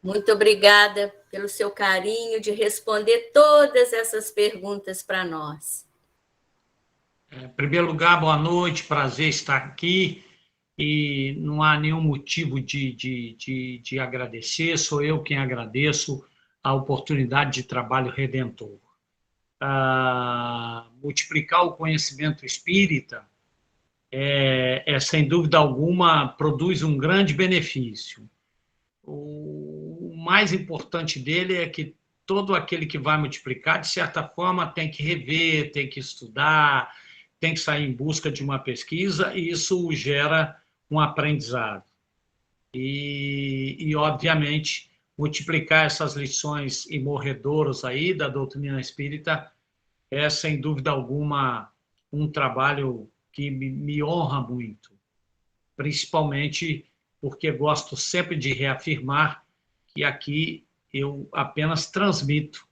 Muito obrigada pelo seu carinho de responder todas essas perguntas para nós. Em primeiro lugar, boa noite, prazer estar aqui. E não há nenhum motivo de agradecer, sou eu quem agradeço a oportunidade de trabalho redentor. Multiplicar o conhecimento espírita sem dúvida alguma, produz um grande benefício. O mais importante dele é que todo aquele que vai multiplicar, de certa forma, tem que rever, tem que estudar, tem que sair em busca de uma pesquisa, e isso gera um aprendizado. Obviamente, multiplicar essas lições imorredoras aí da doutrina espírita é, sem dúvida alguma, um trabalho que me honra muito, principalmente porque gosto sempre de reafirmar que aqui eu apenas transmito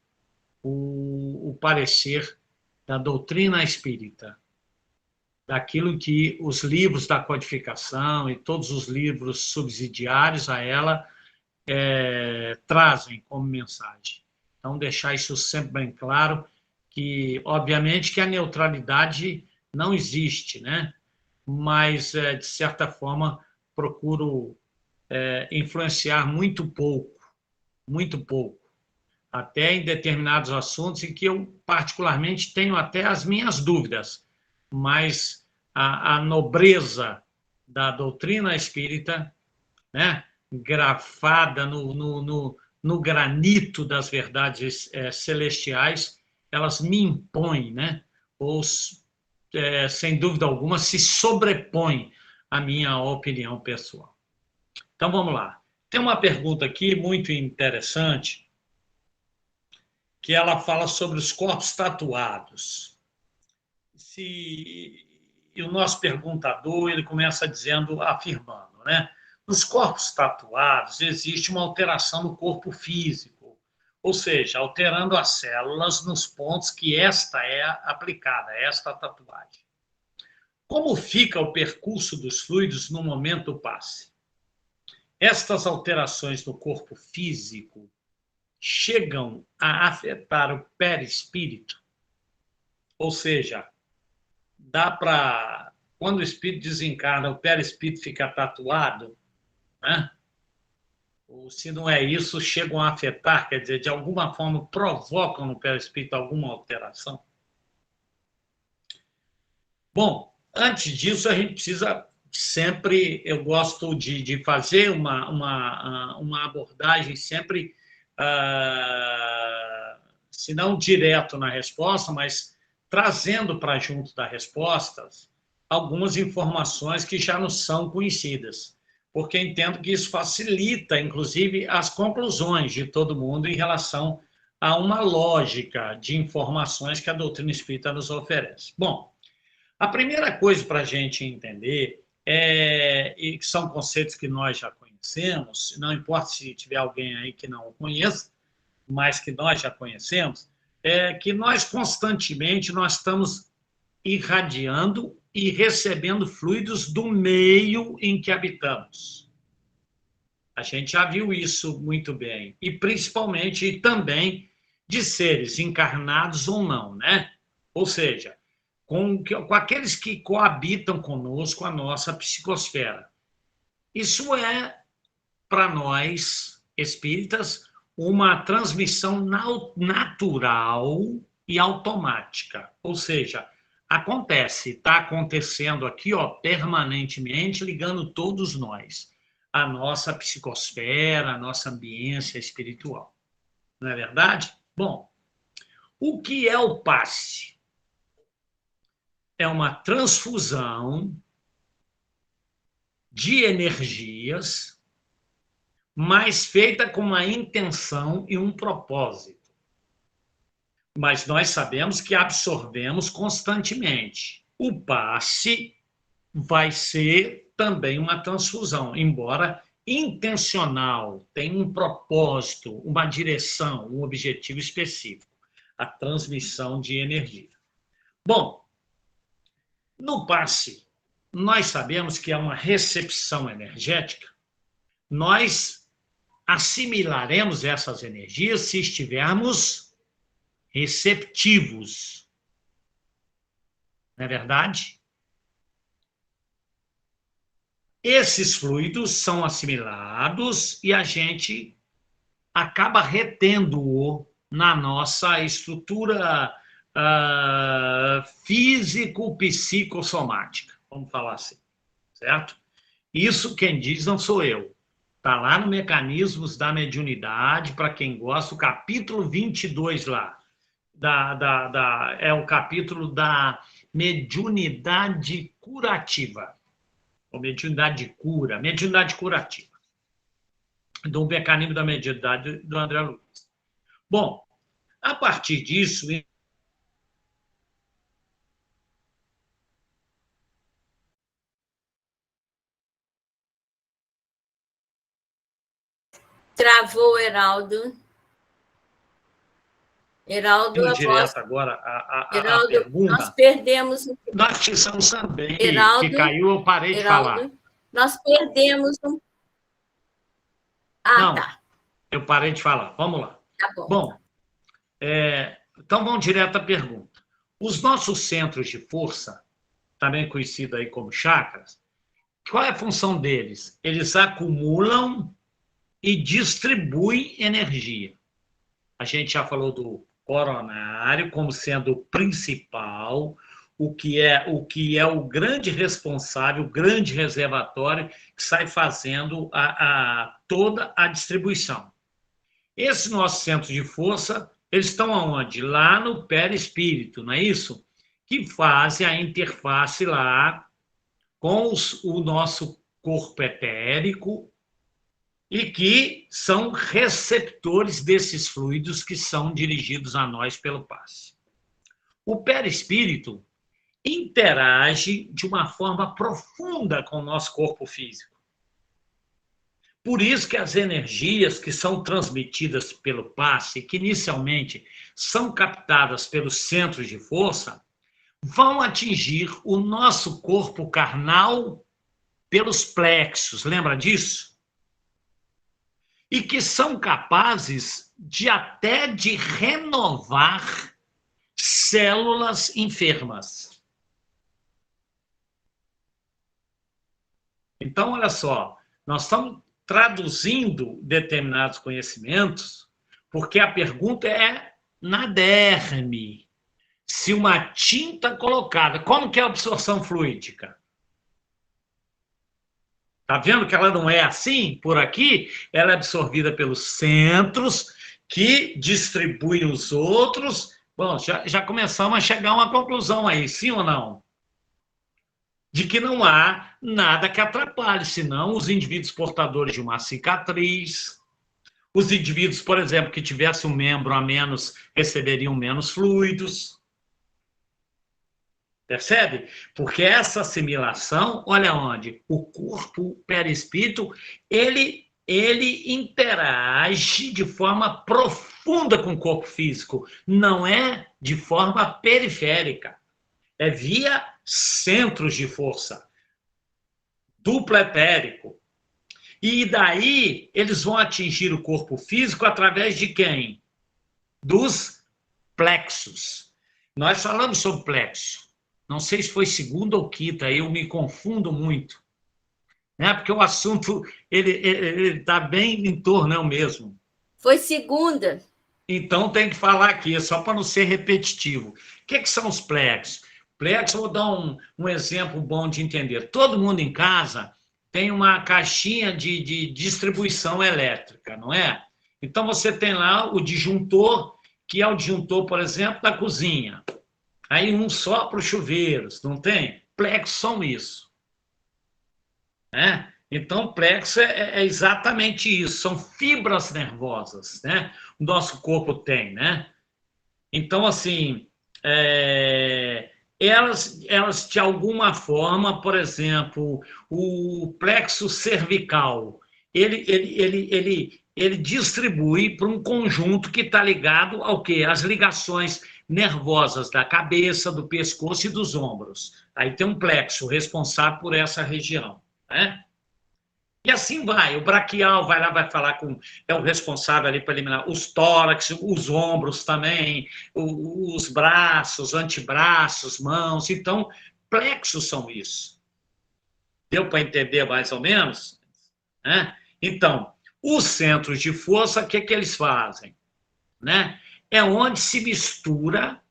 o parecer da doutrina espírita, daquilo que os livros da codificação e todos os livros subsidiários a ela trazem como mensagem. Então, deixar isso sempre bem claro, que, obviamente, que a neutralidade não existe, né? Mas, de certa forma, procuro influenciar muito pouco, até em determinados assuntos em que eu, particularmente, tenho até as minhas dúvidas, mas a nobreza da doutrina espírita, né, grafada no granito das verdades celestiais, elas me impõem, né, ou, sem dúvida alguma, se sobrepõem à minha opinião pessoal. Então, vamos lá. Tem uma pergunta aqui muito interessante, que ela fala sobre os corpos tatuados. E o nosso perguntador, ele começa dizendo, afirmando, né? Nos corpos tatuados existe uma alteração no corpo físico, ou seja, alterando as células nos pontos que esta é aplicada, esta tatuagem. Como fica o percurso dos fluidos no momento do passe? Estas alterações no corpo físico chegam a afetar o perispírito? Ou seja, dá para, quando o espírito desencarna, o perispírito fica tatuado, né? Ou se não é isso, chegam a afetar, quer dizer, de alguma forma provocam no perispírito alguma alteração? Bom, antes disso, a gente precisa sempre, eu gosto de fazer uma abordagem sempre, se não direto na resposta, mas trazendo para junto das respostas algumas informações que já nos são conhecidas, porque entendo que isso facilita, inclusive, as conclusões de todo mundo em relação a uma lógica de informações que a doutrina espírita nos oferece. Bom, a primeira coisa para a gente entender, e que são conceitos que nós já conhecemos, não importa se tiver alguém aí que não o conheça, mas que nós já conhecemos, é que nós constantemente nós estamos irradiando e recebendo fluidos do meio em que habitamos. A gente já viu isso muito bem, e principalmente também de seres encarnados ou não, né? Ou seja, com aqueles que coabitam conosco a nossa psicosfera. Isso é, para nós espíritas, uma transmissão natural e automática. Ou seja, acontece, está acontecendo aqui, ó, permanentemente, ligando todos nós, a nossa psicosfera, a nossa ambiência espiritual. Não é verdade? Bom, o que é o passe? É uma transfusão de energias, mas feita com uma intenção e um propósito. Mas nós sabemos que absorvemos constantemente. O passe vai ser também uma transfusão, embora intencional, tem um propósito, uma direção, um objetivo específico, a transmissão de energia. Bom, no passe, nós sabemos que é uma recepção energética. Nós assimilaremos essas energias se estivermos receptivos. Não é verdade? Esses fluidos são assimilados e a gente acaba retendo-o na nossa estrutura físico-psicossomática, vamos falar assim, certo? Isso quem diz não sou eu. Está lá no Mecanismos da Mediunidade, para quem gosta, o capítulo 22 lá. É o capítulo da mediunidade curativa. Ou mediunidade de cura, mediunidade curativa. Do Mecanismo da Mediunidade do André Luiz. Bom, a partir disso... Travou, Heraldo. Heraldo, direto agora Heraldo, a pergunta. Nós perdemos... Nós precisamos saber Heraldo, que caiu, eu parei de falar. Nós perdemos... Não, tá. Eu parei de falar. Vamos lá. Tá bom. Bom, então vamos direto à pergunta. Os nossos centros de força, também conhecidos aí como chakras, qual é a função deles? Eles acumulam e distribuem energia. A gente já falou do coronário como sendo o principal, o que é o grande responsável, o grande reservatório que sai fazendo toda a distribuição. Esses nossos centros de força, eles estão aonde? Lá no perispírito, não é isso? Que fazem a interface lá com o nosso corpo etérico e que são receptores desses fluidos que são dirigidos a nós pelo passe. O perispírito interage de uma forma profunda com o nosso corpo físico. Por isso que as energias que são transmitidas pelo passe, que inicialmente são captadas pelos centros de força, vão atingir o nosso corpo carnal pelos plexos, lembra disso? E que são capazes até de renovar células enfermas. Então, olha só, nós estamos traduzindo determinados conhecimentos, porque a pergunta é na derme. Se uma tinta colocada, como que é a absorção fluídica? Está vendo que ela não é assim? Por aqui, ela é absorvida pelos centros, que distribuem os outros. Bom, já começamos a chegar a uma conclusão aí, sim ou não? De que não há nada que atrapalhe, senão os indivíduos portadores de uma cicatriz, os indivíduos, por exemplo, que tivessem um membro a menos, receberiam menos fluidos. Percebe? Porque essa assimilação, olha onde, o corpo perispírito, ele interage de forma profunda com o corpo físico, não é de forma periférica, é via centros de força, duplo etérico. E daí eles vão atingir o corpo físico através de quem? Dos plexos. Nós falamos sobre plexo. Não sei se foi segunda ou quinta, eu me confundo muito, né? Porque o assunto ele está bem em torno mesmo. Foi segunda. Então tem que falar aqui, só para não ser repetitivo. O que são os plexos? Plexos, vou dar um exemplo bom de entender. Todo mundo em casa tem uma caixinha de distribuição elétrica, não é? Então você tem lá o disjuntor, que é o disjuntor, por exemplo, da cozinha. Aí um só para os chuveiros, não tem? Plexos são isso. Né? Então, plexo é exatamente isso, são fibras nervosas, né? O nosso corpo tem, né? Então, assim, elas de alguma forma, por exemplo, o plexo cervical, ele distribui para um conjunto que está ligado ao quê? As ligações nervosas da cabeça, do pescoço e dos ombros. Aí tem um plexo responsável por essa região, né? E assim vai. O braquial vai lá, vai falar com... É o responsável ali para eliminar os tórax, os ombros também, os braços, antebraços, mãos. Então, plexos são isso. Deu para entender mais ou menos? Né? Então, os centros de força, o que, que eles fazem? Né? É onde se mistura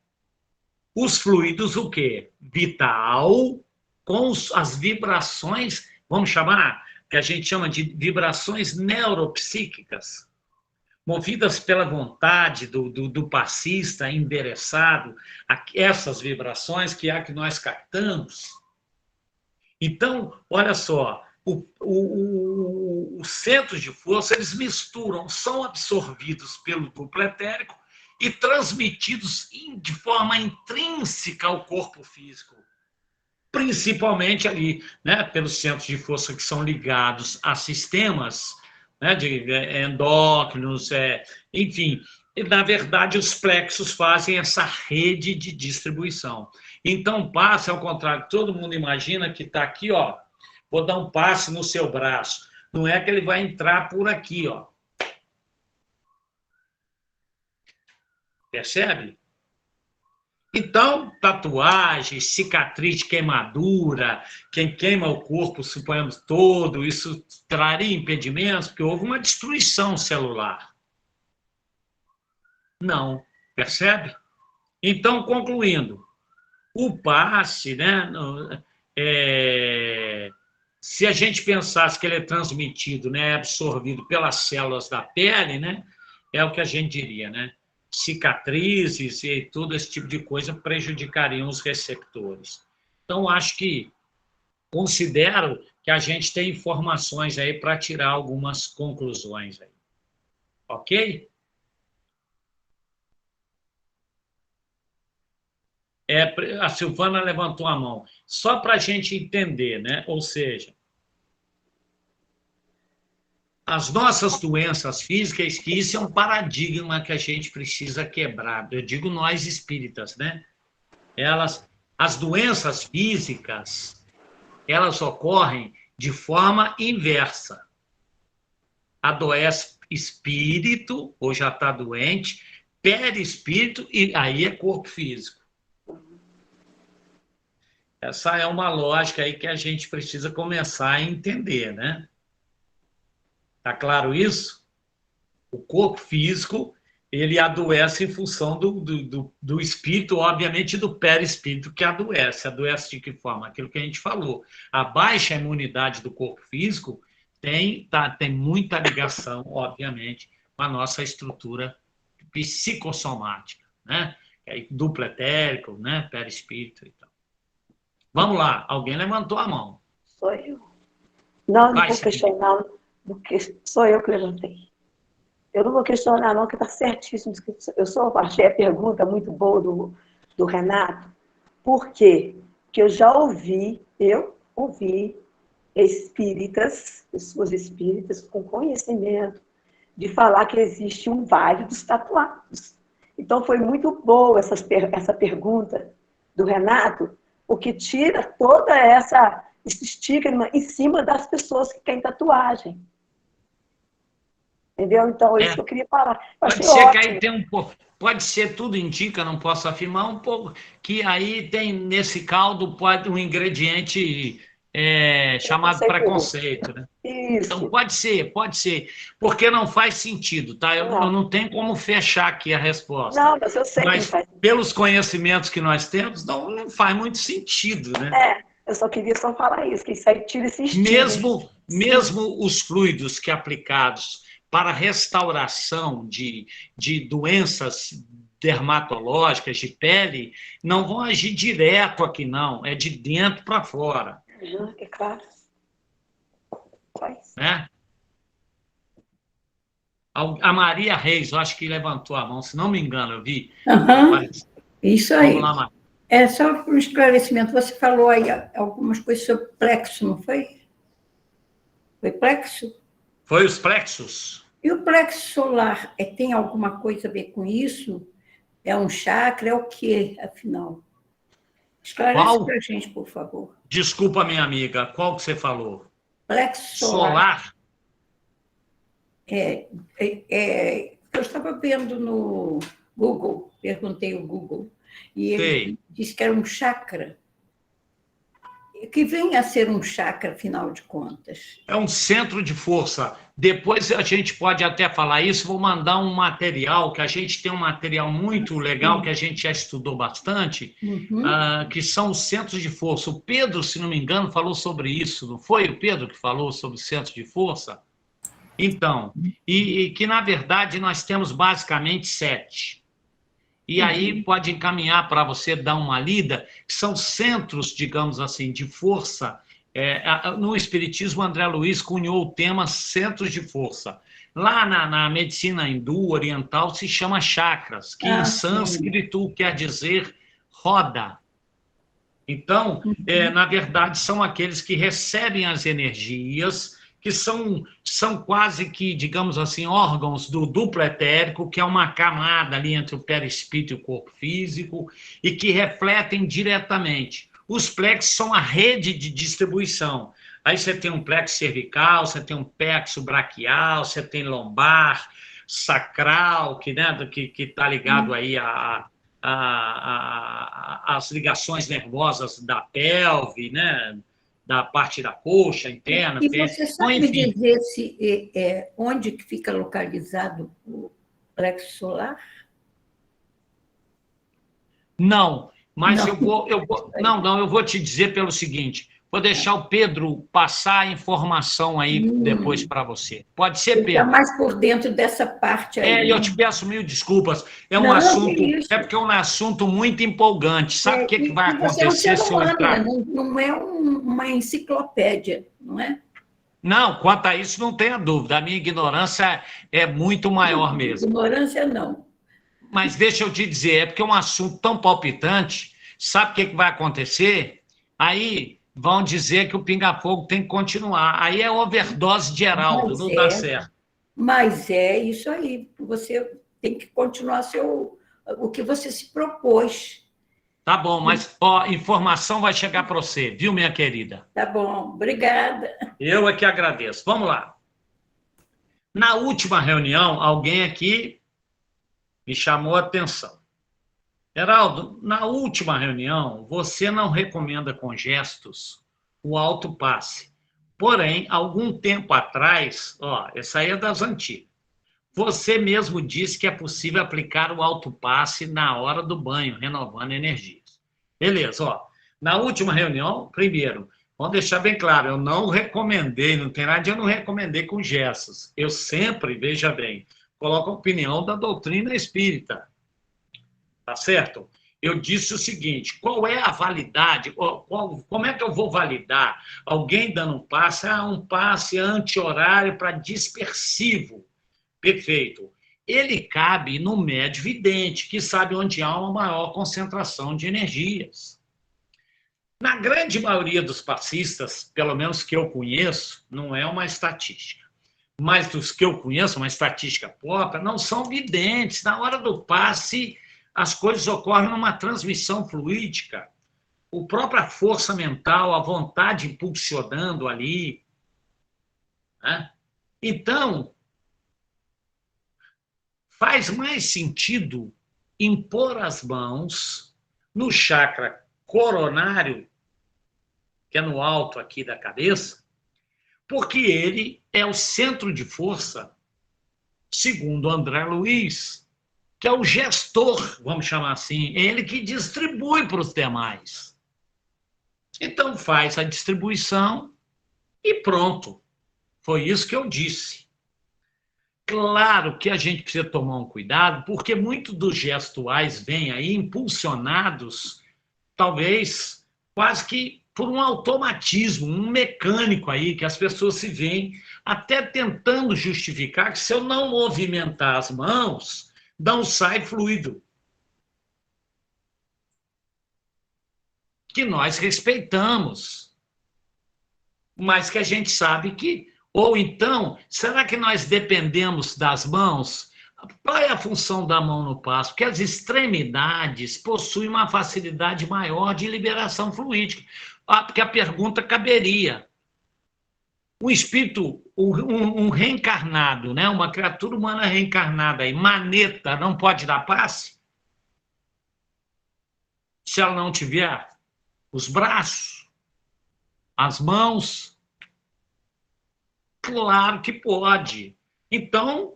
os fluidos, o quê? Vital, com as vibrações, vamos chamar, que a gente chama de vibrações neuropsíquicas, movidas pela vontade do passista endereçado a essas vibrações que é a que nós captamos. Então, olha só, os centros de força, eles misturam, são absorvidos pelo duplo etérico e transmitidos de forma intrínseca ao corpo físico, principalmente ali, né, pelos centros de força que são ligados a sistemas, né, de endócrinos, enfim. E, na verdade, os plexos fazem essa rede de distribuição. Então, passe, ao contrário, todo mundo imagina que está aqui, ó, vou dar um passe no seu braço. Não é que ele vai entrar por aqui, ó. Percebe? Então, tatuagem, cicatriz, queimadura, quem queima o corpo, suponhamos, todo, isso traria impedimentos, porque houve uma destruição celular. Não, percebe? Então, concluindo, o passe, né, se a gente pensasse que ele é transmitido, né, é absorvido pelas células da pele, né, é o que a gente diria, né? Cicatrizes e todo esse tipo de coisa prejudicariam os receptores. Então, acho que considero que a gente tem informações aí para tirar algumas conclusões aí. Ok? A Silvana levantou a mão. Só para a gente entender, né? Ou seja, as nossas doenças físicas, que isso é um paradigma que a gente precisa quebrar. Eu digo nós espíritas, né? As doenças físicas, elas ocorrem de forma inversa. Adoece espírito, ou já está doente, perispírito, e aí é corpo físico. Essa é uma lógica aí que a gente precisa começar a entender, né? Tá claro isso? O corpo físico, ele adoece em função do espírito, obviamente do perispírito que adoece. Adoece de que forma? Aquilo que a gente falou. A baixa imunidade do corpo físico tem muita ligação, obviamente, com a nossa estrutura psicossomática, né? Duplo etérico, né? Perispírito e tal. Vamos lá, alguém levantou a mão. Sou eu. Não vou questionar, porque sou eu que levantei. Eu não vou questionar, não, que está certíssimo. Eu só achei a pergunta muito boa do Renato. Por quê? Porque eu ouvi espíritas, pessoas espíritas com conhecimento, de falar que existe um vale dos tatuados. Então, foi muito boa essa pergunta do Renato, porque tira toda esse estigma em cima das pessoas que têm tatuagem. Entendeu? Então, é isso que eu queria falar. Pode ser ótimo. Que aí tem um pouco. Pode ser, tudo indica, não posso afirmar, um pouco, que aí tem nesse caldo um ingrediente chamado preconceito. Né? Isso. Então, pode ser, porque não faz sentido, tá? Eu não tenho como fechar aqui a resposta. Não, mas eu sei que não faz sentido. Pelos conhecimentos que nós temos, não faz muito sentido, né? Eu só queria falar isso, que isso aí tira esse estigma. Mesmo os fluidos que aplicados para restauração de doenças dermatológicas, de pele, não vão agir direto aqui, não. É de dentro para fora. É claro. Né? A Maria Reis, eu acho que levantou a mão, se não me engano, eu vi. Isso aí. Vamos lá, Maria. Só um esclarecimento, você falou aí algumas coisas sobre plexo, não foi? Foi plexo? Foi os plexos. E o plexo solar tem alguma coisa a ver com isso? É um chakra? É o quê, afinal? Esclarece para a gente, por favor. Desculpa, minha amiga, qual que você falou? Plexo solar. Eu estava vendo no Google, perguntei ao Google, e ele disse que era um chakra, que vem a ser um chakra, afinal de contas. É um centro de força. Depois a gente pode até falar isso, vou mandar um material, que a gente tem um material muito legal, que a gente já estudou bastante, que são os centros de força. O Pedro, se não me engano, falou sobre isso, não foi o Pedro que falou sobre centros de força? Então, e que, na verdade, nós temos basicamente 7. E aí pode encaminhar para você dar uma lida, que são centros, digamos assim, de força. No Espiritismo, André Luiz cunhou o tema centros de força. Lá na medicina hindu oriental se chama chakras, que em sânscrito quer dizer roda. Então, na verdade, são aqueles que recebem as energias, que são quase que, digamos assim, órgãos do duplo etérico, que é uma camada ali entre o perispírito e o corpo físico, e que refletem diretamente. Os plexos são a rede de distribuição. Aí você tem um plexo cervical, você tem um plexo braquial, você tem lombar, sacral, que está ligado aí às ligações nervosas da pelve, né? Da parte da coxa interna. E você sabe me dizer onde que fica localizado o plexo solar? Não, mas eu vou te dizer pelo seguinte, vou deixar o Pedro passar a informação aí depois para você. Pode ser, Pedro? Está mais por dentro dessa parte aí. Eu te peço mil desculpas. É porque é um assunto muito empolgante. Sabe o que vai acontecer se eu entrar? Não é uma enciclopédia, não é? Não, quanto a isso, não tenha dúvida. A minha ignorância é muito maior mesmo. Ignorância, não. Mas deixa eu te dizer, é porque é um assunto tão palpitante, sabe o que vai acontecer? Aí vão dizer que o pinga-fogo tem que continuar. Aí é overdose de Heraldo, não dá certo. Mas é isso aí, você tem que continuar o que você se propôs. Tá bom, mas informação vai chegar para você, viu, minha querida? Tá bom, obrigada. Eu é que agradeço. Vamos lá. Na última reunião, alguém aqui me chamou a atenção. Heraldo, na última reunião, você não recomenda com gestos o autopasse. Porém, algum tempo atrás, essa aí é das antigas, você mesmo disse que é possível aplicar o autopasse na hora do banho, renovando energias. Beleza, na última reunião, primeiro, vamos deixar bem claro, eu não recomendei, não tem nada de eu não recomendei com gestos. Eu sempre, veja bem, coloco a opinião da doutrina espírita. Tá certo? Eu disse o seguinte, qual é a validade, como é que eu vou validar alguém dando um passe anti-horário para dispersivo? Perfeito. Ele cabe no médio vidente, que sabe onde há uma maior concentração de energias. Na grande maioria dos passistas, pelo menos que eu conheço, não é uma estatística, mas dos que eu conheço, uma estatística própria, não são videntes. Na hora do passe, as coisas ocorrem numa transmissão fluídica. A própria força mental, a vontade impulsionando ali. Né? Então, faz mais sentido impor as mãos no chakra coronário, que é no alto aqui da cabeça, porque ele é o centro de força, segundo André Luiz, que é o gestor, vamos chamar assim, é ele que distribui para os demais. Então faz a distribuição e pronto. Foi isso que eu disse. Claro que a gente precisa tomar um cuidado, porque muitos dos gestuais vêm aí impulsionados, talvez quase que por um automatismo, um mecânico aí, que as pessoas se veem até tentando justificar que se eu não movimentar as mãos, não sai fluido. Que nós respeitamos, mas que a gente sabe que... Ou então, será que nós dependemos das mãos? Qual é a função da mão no passo? Porque as extremidades possuem uma facilidade maior de liberação fluídica. Porque a pergunta caberia. um espírito, um reencarnado, né? Uma criatura humana reencarnada aí, maneta, não pode dar passe? Se ela não tiver os braços, as mãos? Claro que pode. Então,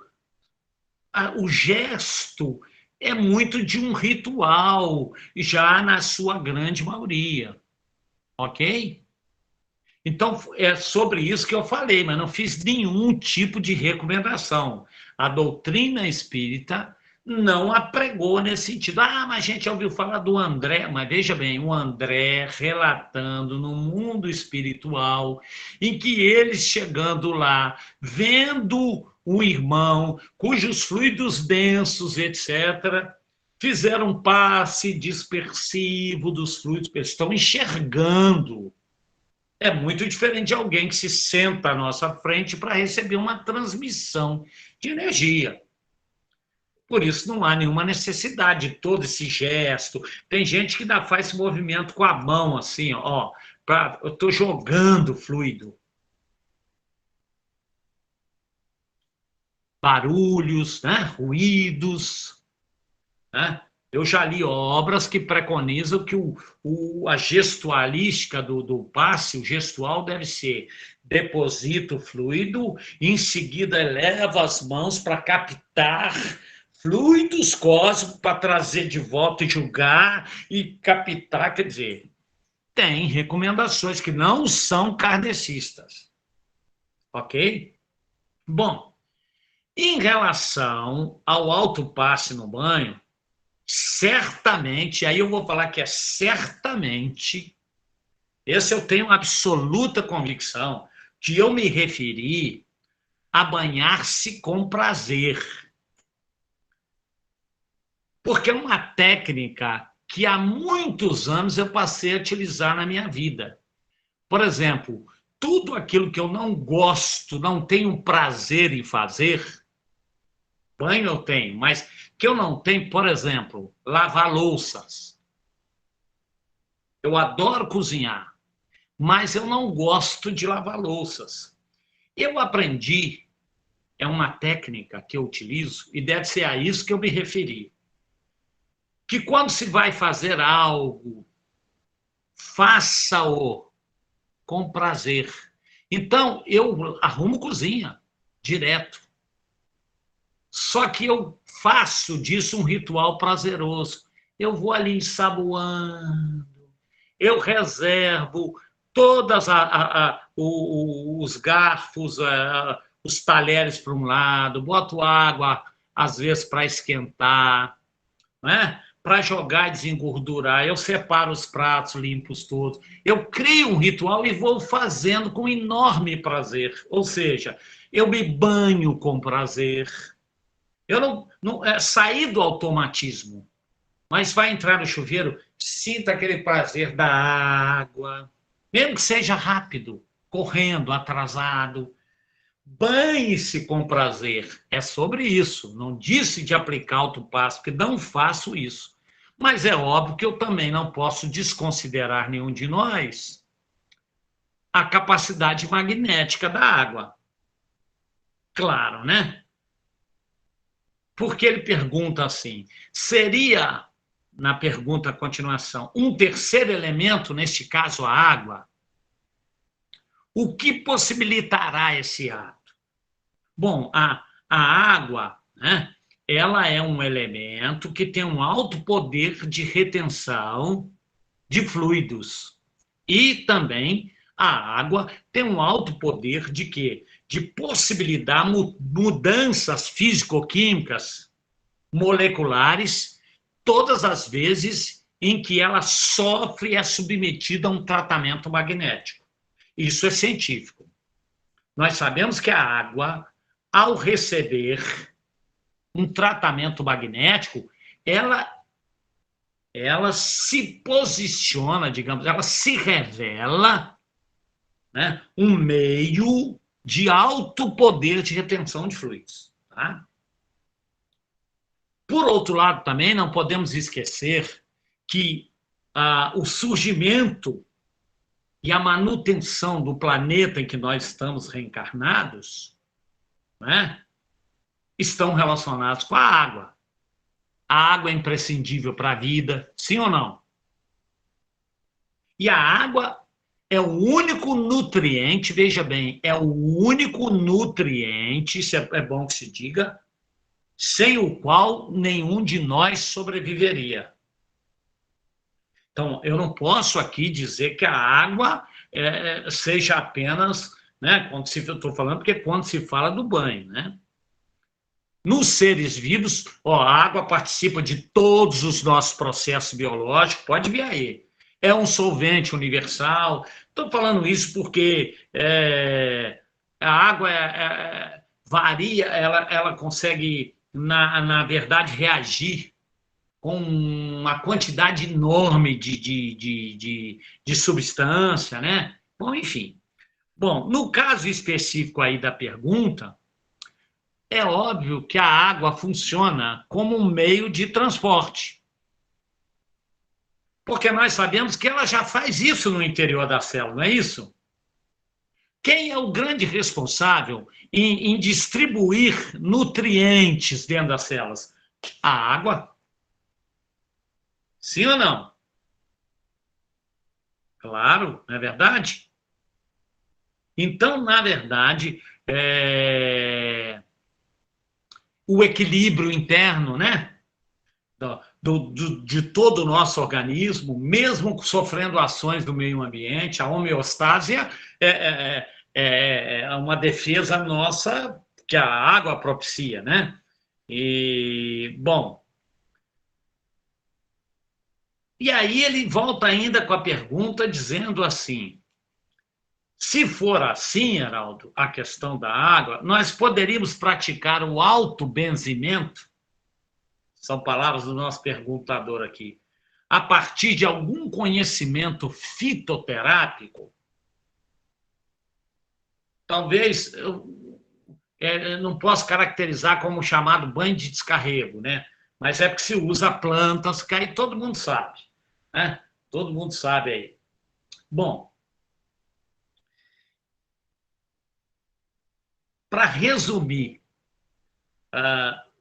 o gesto é muito de um ritual, já na sua grande maioria. Ok? Então, é sobre isso que eu falei, mas não fiz nenhum tipo de recomendação. A doutrina espírita não a pregou nesse sentido. Ah, mas a gente já ouviu falar do André, mas veja bem, o André relatando no mundo espiritual, em que eles chegando lá, vendo um irmão cujos fluidos densos, etc., fizeram um passe dispersivo dos fluidos, eles estão enxergando. É muito diferente de alguém que se senta à nossa frente para receber uma transmissão de energia. Por isso não há nenhuma necessidade de todo esse gesto. Tem gente que ainda faz esse movimento com a mão, assim, ó, eu estou jogando fluido. Barulhos, né? Ruídos, né? Eu já li obras que preconizam que a gestualística do passe, o gestual deve ser: deposita o fluido, em seguida eleva as mãos para captar fluidos cósmicos para trazer de volta e julgar e captar, quer dizer, tem recomendações que não são kardecistas. Ok? Bom, em relação ao autopasse no banho, certamente, aí eu vou falar que é certamente, esse eu tenho absoluta convicção, que eu me referi a banhar-se com prazer. Porque é uma técnica que há muitos anos eu passei a utilizar na minha vida. Por exemplo, tudo aquilo que eu não gosto, não tenho prazer em fazer, banho eu tenho, mas que eu não tenho, por exemplo, lavar louças. Eu adoro cozinhar, mas eu não gosto de lavar louças. Eu aprendi, é uma técnica que eu utilizo, e deve ser a isso que eu me referi, que quando se vai fazer algo, faça-o com prazer. Então, eu arrumo cozinha direto. Só que eu faço disso um ritual prazeroso. Eu vou ali ensaboando, eu reservo todos os garfos, os talheres para um lado, boto água, às vezes, para esquentar, né? Para jogar e desengordurar, eu separo os pratos limpos todos. Eu crio um ritual e vou fazendo com enorme prazer. Ou seja, eu me banho com prazer. Eu não saí do automatismo, mas vai entrar no chuveiro, sinta aquele prazer da água, mesmo que seja rápido, correndo, atrasado. Banhe-se com prazer. É sobre isso. Não disse de aplicar autopasse, porque não faço isso. Mas é óbvio que eu também não posso desconsiderar nenhum de nós a capacidade magnética da água. Claro, né? Porque ele pergunta assim, seria, na pergunta continuação, um terceiro elemento, neste caso a água? O que possibilitará esse ato? Bom, a água, né, ela é um elemento que tem um alto poder de retenção de fluidos. E também a água tem um alto poder de quê? De possibilitar mudanças físico-químicas, moleculares, todas as vezes em que ela sofre e é submetida a um tratamento magnético. Isso é científico. Nós sabemos que a água, ao receber um tratamento magnético, ela se posiciona, digamos, ela se revela, né, um meio de alto poder de retenção de fluidos. Tá? Por outro lado, também não podemos esquecer que o surgimento e a manutenção do planeta em que nós estamos reencarnados, né, estão relacionados com a água. A água é imprescindível para a vida, sim ou não? E a água é o único nutriente, veja bem, é o único nutriente, isso é bom que se diga, sem o qual nenhum de nós sobreviveria. Então, eu não posso aqui dizer que a água seja apenas, né, eu estou falando porque quando se fala do banho, né? Nos seres vivos, a água participa de todos os nossos processos biológicos, pode vir aí. É um solvente universal. Estou falando isso porque a água varia, ela consegue, na verdade, reagir com uma quantidade enorme de substância, né? Bom, enfim. Bom, no caso específico aí da pergunta, é óbvio que a água funciona como um meio de transporte. Porque nós sabemos que ela já faz isso no interior da célula, não é isso? Quem é o grande responsável em distribuir nutrientes dentro das células? A água. Sim ou não? Claro, não é verdade? Então, na verdade, o equilíbrio interno, né, de todo o nosso organismo, mesmo sofrendo ações do meio ambiente, a homeostase é uma defesa nossa que a água propicia, né? E, bom, e aí ele volta ainda com a pergunta dizendo assim, se for assim, Heraldo, a questão da água, nós poderíamos praticar o autobenzimento, são palavras do nosso perguntador aqui, a partir de algum conhecimento fitoterápico? Talvez eu não posso caracterizar como chamado banho de descarrego, né? Mas é porque se usa plantas, que aí todo mundo sabe, né? Todo mundo sabe aí. Bom, para resumir,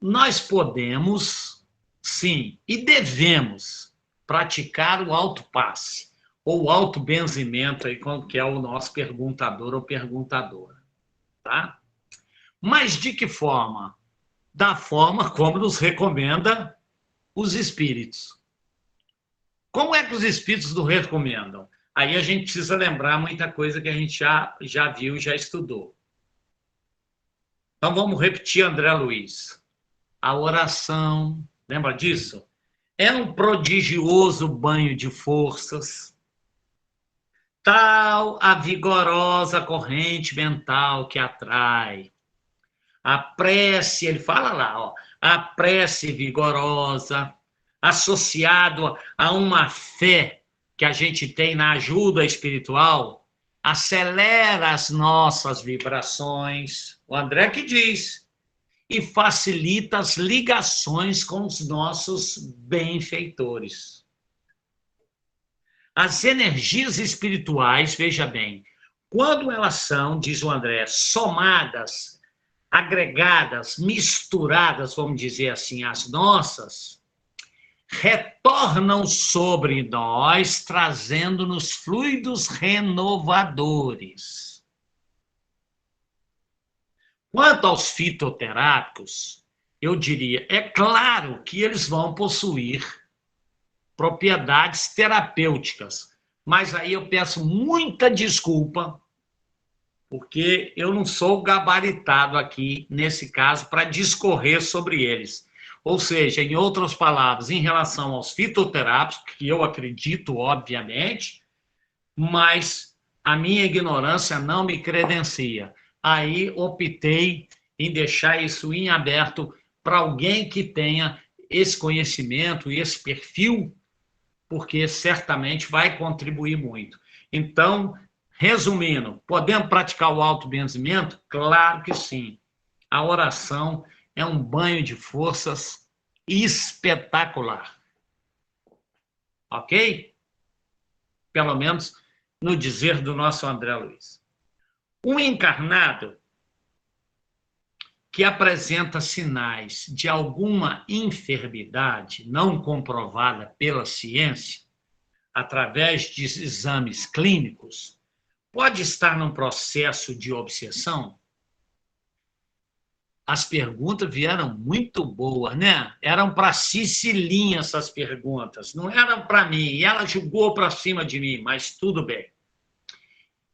nós podemos, sim, e devemos praticar o autopasse, ou o autobenzimento, aí, que é o nosso perguntador ou perguntadora. Tá? Mas de que forma? Da forma como nos recomenda os espíritos. Como é que os espíritos nos recomendam? Aí a gente precisa lembrar muita coisa que a gente já viu, já estudou. Então vamos repetir, André Luiz. A oração, lembra disso? É um prodigioso banho de forças, tal a vigorosa corrente mental que atrai. A prece, ele fala lá, ó, a prece vigorosa, associado a uma fé que a gente tem na ajuda espiritual, acelera as nossas vibrações. O André que diz. E facilita as ligações com os nossos benfeitores. As energias espirituais, veja bem, quando elas são, diz o André, somadas, agregadas, misturadas, vamos dizer assim, às nossas, retornam sobre nós, trazendo-nos fluidos renovadores. Quanto aos fitoterápicos, eu diria, é claro que eles vão possuir propriedades terapêuticas, mas aí eu peço muita desculpa, porque eu não sou gabaritado aqui, nesse caso, para discorrer sobre eles. Ou seja, em outras palavras, em relação aos fitoterápicos, que eu acredito, obviamente, mas a minha ignorância não me credencia. Aí optei em deixar isso em aberto para alguém que tenha esse conhecimento e esse perfil, porque certamente vai contribuir muito. Então, resumindo, podemos praticar o autobenzimento? Claro que sim. A oração é um banho de forças espetacular. Ok? Pelo menos no dizer do nosso André Luiz. Um encarnado que apresenta sinais de alguma enfermidade não comprovada pela ciência, através de exames clínicos, pode estar num processo de obsessão? As perguntas vieram muito boas, né? Eram para Cicilinha essas perguntas, não eram para mim. E ela jogou para cima de mim, mas tudo bem.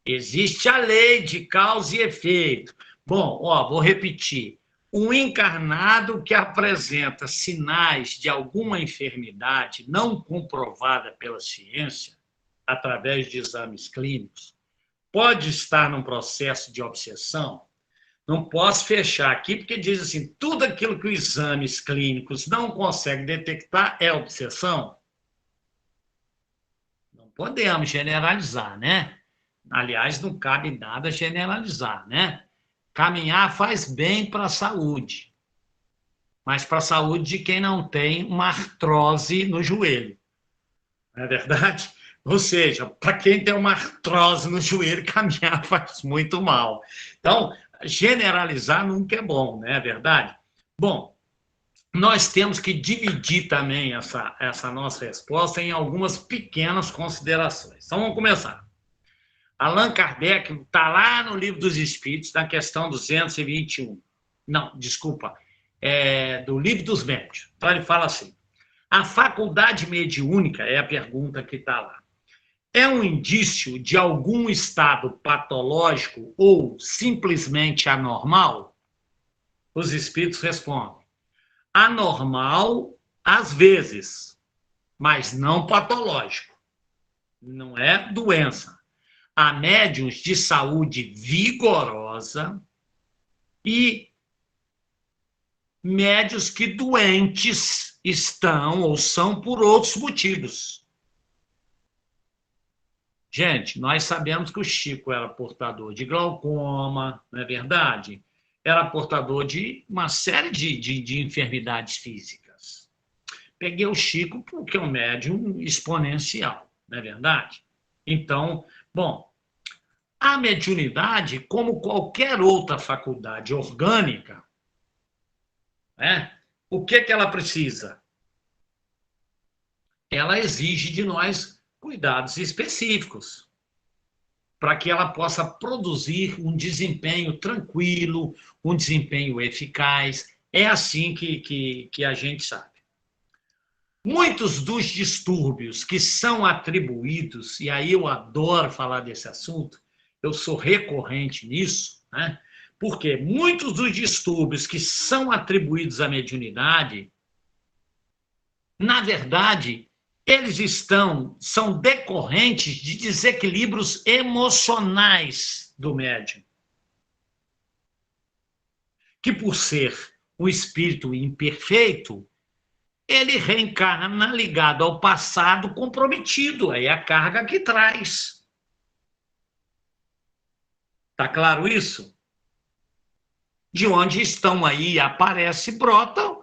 Existe a lei de causa e efeito. Bom, vou repetir. Um encarnado que apresenta sinais de alguma enfermidade não comprovada pela ciência, através de exames clínicos, pode estar num processo de obsessão? Não posso fechar aqui, porque diz assim, tudo aquilo que os exames clínicos não conseguem detectar é obsessão? Não podemos generalizar, né? Aliás, não cabe nada generalizar, né? Caminhar faz bem para a saúde, mas para a saúde de quem não tem uma artrose no joelho. Não é verdade? Ou seja, para quem tem uma artrose no joelho, caminhar faz muito mal. Então, generalizar nunca é bom, não é verdade? Bom, nós temos que dividir também essa nossa resposta em algumas pequenas considerações. Então, vamos começar. Allan Kardec está lá no Livro dos Espíritos, na questão 221. Não, desculpa, do Livro dos Médiuns. Então, ele fala assim, a faculdade mediúnica, é a pergunta que está lá, é um indício de algum estado patológico ou simplesmente anormal? Os espíritos respondem, anormal às vezes, mas não patológico. Não é doença. Há médiuns de saúde vigorosa e médiuns que doentes estão ou são por outros motivos. Gente, nós sabemos que o Chico era portador de glaucoma, não é verdade? Era portador de uma série de enfermidades físicas. Peguei o Chico porque é um médium exponencial, não é verdade? Então, bom, a mediunidade, como qualquer outra faculdade orgânica, né, o que ela precisa? Ela exige de nós cuidados específicos, para que ela possa produzir um desempenho tranquilo, um desempenho eficaz. É assim que a gente sabe. Muitos dos distúrbios que são atribuídos, e aí eu adoro falar desse assunto, eu sou recorrente nisso, né? Porque muitos dos distúrbios que são atribuídos à mediunidade, na verdade, eles são decorrentes de desequilíbrios emocionais do médium, que por ser um espírito imperfeito, ele reencarna ligado ao passado comprometido, aí é a carga que traz. Tá claro isso? De onde estão aí, aparece e brotam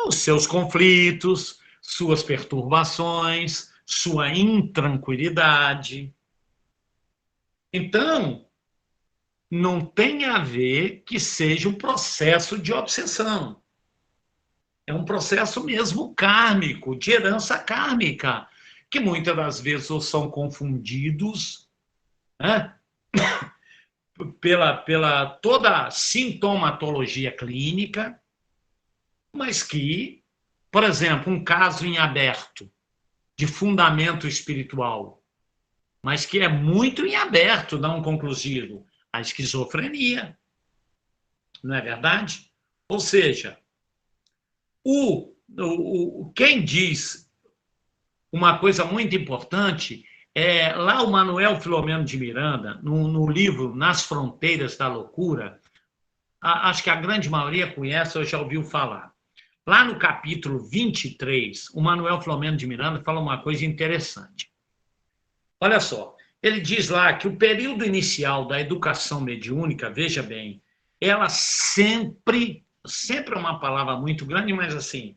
os seus conflitos, suas perturbações, sua intranquilidade. Então, não tem a ver que seja um processo de obsessão. É um processo mesmo kármico, de herança kármica, que muitas das vezes ou são confundidos, né, pela toda a sintomatologia clínica, mas que, por exemplo, um caso em aberto, de fundamento espiritual, mas que é muito em aberto, não conclusivo, a esquizofrenia. Não é verdade? Ou seja, quem diz uma coisa muito importante é lá o Manuel Filomeno de Miranda, no livro Nas Fronteiras da Loucura, acho que a grande maioria conhece ou já ouviu falar. Lá no capítulo 23, o Manuel Filomeno de Miranda fala uma coisa interessante. Olha só, ele diz lá que o período inicial da educação mediúnica, veja bem, ela sempre é uma palavra muito grande, mas assim,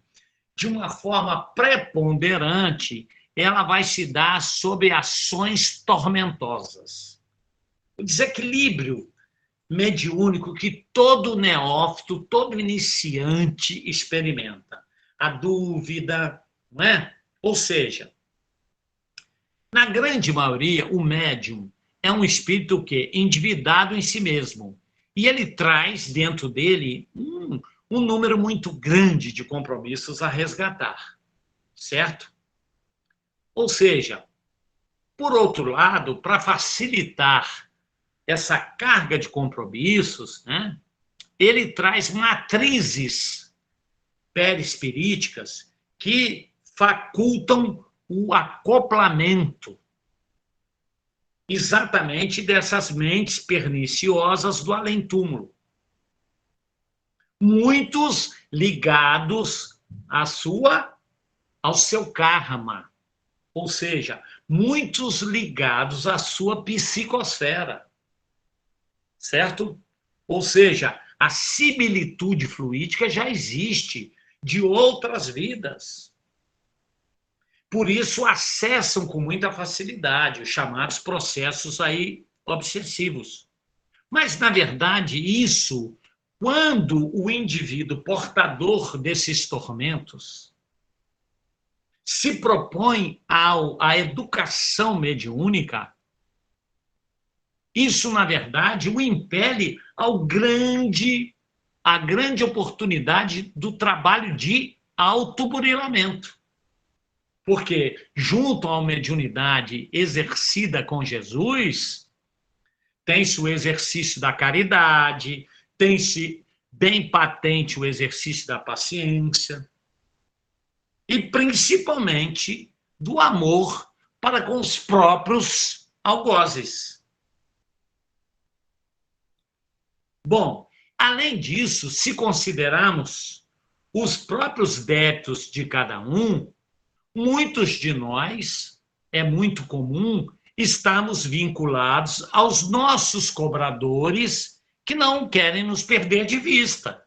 de uma forma preponderante, ela vai se dar sob ações tormentosas. O desequilíbrio mediúnico que todo neófito, todo iniciante experimenta. A dúvida, não é? Ou seja, na grande maioria, o médium é um espírito o quê? Endividado em si mesmo. E ele traz dentro dele um número muito grande de compromissos a resgatar, certo? Ou seja, por outro lado, para facilitar essa carga de compromissos, né, ele traz matrizes perispiríticas que facultam o acoplamento exatamente dessas mentes perniciosas do além-túmulo. Muitos ligados ao seu karma, ou seja, muitos ligados à sua psicosfera, certo? Ou seja, a similitude fluídica já existe de outras vidas. Por isso, acessam com muita facilidade os chamados processos aí obsessivos. Mas, na verdade, isso, quando o indivíduo portador desses tormentos se propõe à educação mediúnica, isso, na verdade, o impele à grande oportunidade do trabalho de autoburilamento. Porque, junto à mediunidade exercida com Jesus, tem-se o exercício da caridade, tem-se bem patente o exercício da paciência e, principalmente, do amor para com os próprios algozes. Bom, além disso, se considerarmos os próprios débitos de cada um, muitos de nós, é muito comum, estamos vinculados aos nossos cobradores que não querem nos perder de vista.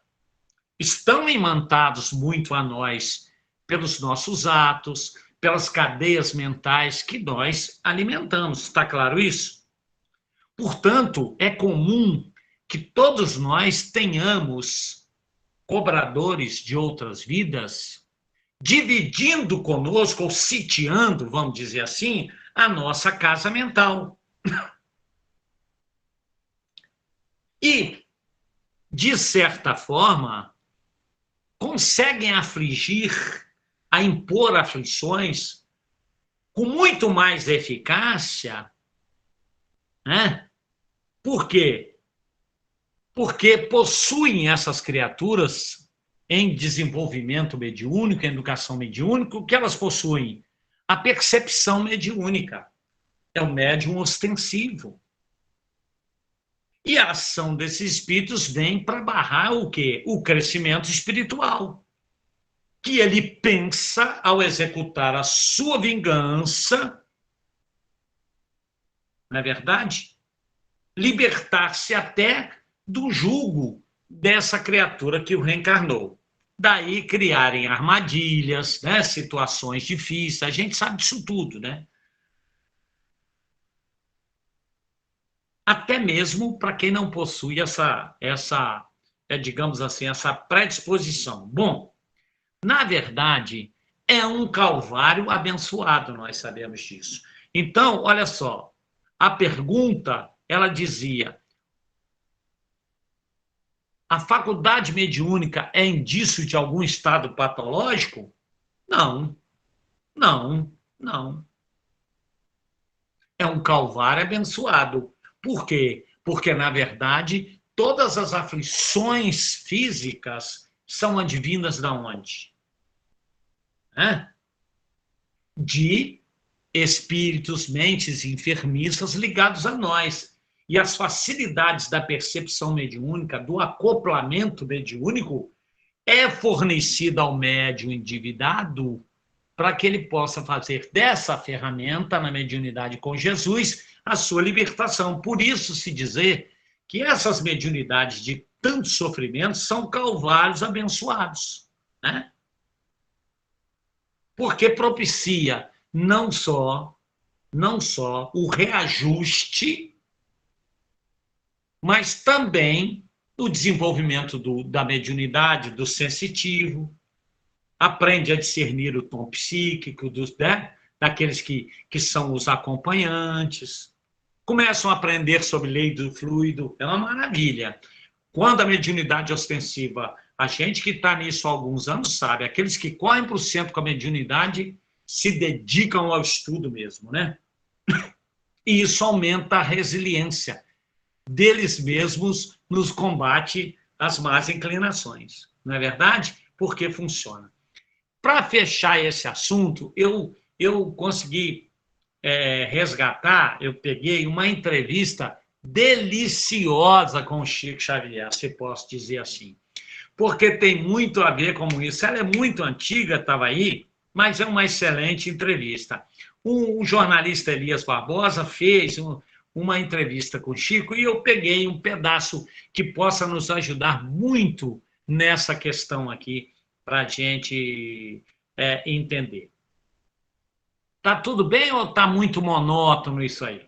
Estão imantados muito a nós pelos nossos atos, pelas cadeias mentais que nós alimentamos. Está claro isso? Portanto, é comum que todos nós tenhamos cobradores de outras vidas dividindo conosco, ou sitiando, vamos dizer assim, a nossa casa mental. E, de certa forma, conseguem a impor aflições com muito mais eficácia, né? Por quê? Porque possuem essas criaturas em desenvolvimento mediúnico, em educação mediúnica, o que elas possuem? A percepção mediúnica. É o médium ostensivo. E a ação desses espíritos vem para barrar o quê? O crescimento espiritual. Que ele pensa, ao executar a sua vingança, não é verdade? Libertar-se até do jugo dessa criatura que o reencarnou. Daí criarem armadilhas, né, situações difíceis, a gente sabe disso tudo, né? Até mesmo para quem não possui digamos assim, essa predisposição. Bom, na verdade, é um calvário abençoado, nós sabemos disso. Então, olha só, a pergunta, ela dizia: a faculdade mediúnica é indício de algum estado patológico? Não, não, não. É um calvário abençoado. Por quê? Porque, na verdade, todas as aflições físicas são advindas de onde? De espíritos, mentes enfermiças ligados a nós. E as facilidades da percepção mediúnica, do acoplamento mediúnico, é fornecida ao médium endividado para que ele possa fazer dessa ferramenta, na mediunidade com Jesus, a sua libertação. Por isso se dizer que essas mediunidades de tanto sofrimento são calvários abençoados, né? Porque propicia não só o reajuste, mas também o desenvolvimento da mediunidade, do sensitivo, aprende a discernir o tom psíquico daqueles que são os acompanhantes, começam a aprender sobre lei do fluido, é uma maravilha. Quando a mediunidade ostensiva, a gente que está nisso há alguns anos sabe, aqueles que correm para o centro com a mediunidade se dedicam ao estudo mesmo, né? E isso aumenta a resiliência deles mesmos nos combate às más inclinações, não é verdade? Porque funciona. Para fechar esse assunto, eu consegui resgatar, eu peguei uma entrevista deliciosa com o Chico Xavier, se posso dizer assim, porque tem muito a ver com isso. Ela é muito antiga, estava aí, mas é uma excelente entrevista. O jornalista Elias Barbosa fez uma entrevista com o Chico e eu peguei um pedaço que possa nos ajudar muito nessa questão aqui, para a gente entender. Tá tudo bem ou tá muito monótono isso aí?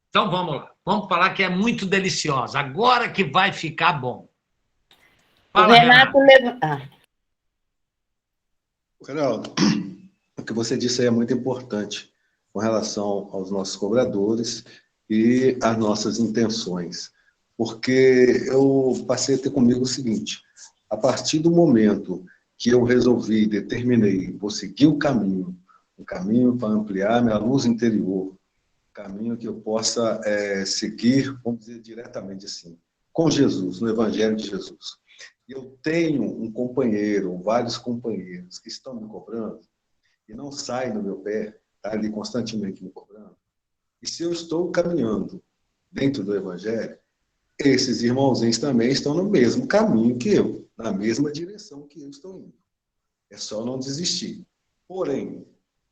Então vamos lá. Vamos falar que é muito deliciosa. Agora que vai ficar bom. Fala, o Renato levanta. Geraldo, o que você disse aí é muito importante com relação aos nossos cobradores e às nossas intenções. Porque eu passei a ter comigo o seguinte: a partir do momento que eu resolvi, determinei, vou seguir um caminho para ampliar minha luz interior, um caminho que eu possa seguir, vamos dizer diretamente assim, com Jesus, no Evangelho de Jesus. Eu tenho um companheiro, vários companheiros que estão me cobrando e não saem do meu pé, tá ali constantemente me cobrando. E se eu estou caminhando dentro do Evangelho, esses irmãozinhos também estão no mesmo caminho que eu, na mesma direção que eu estou indo. É só não desistir. Porém,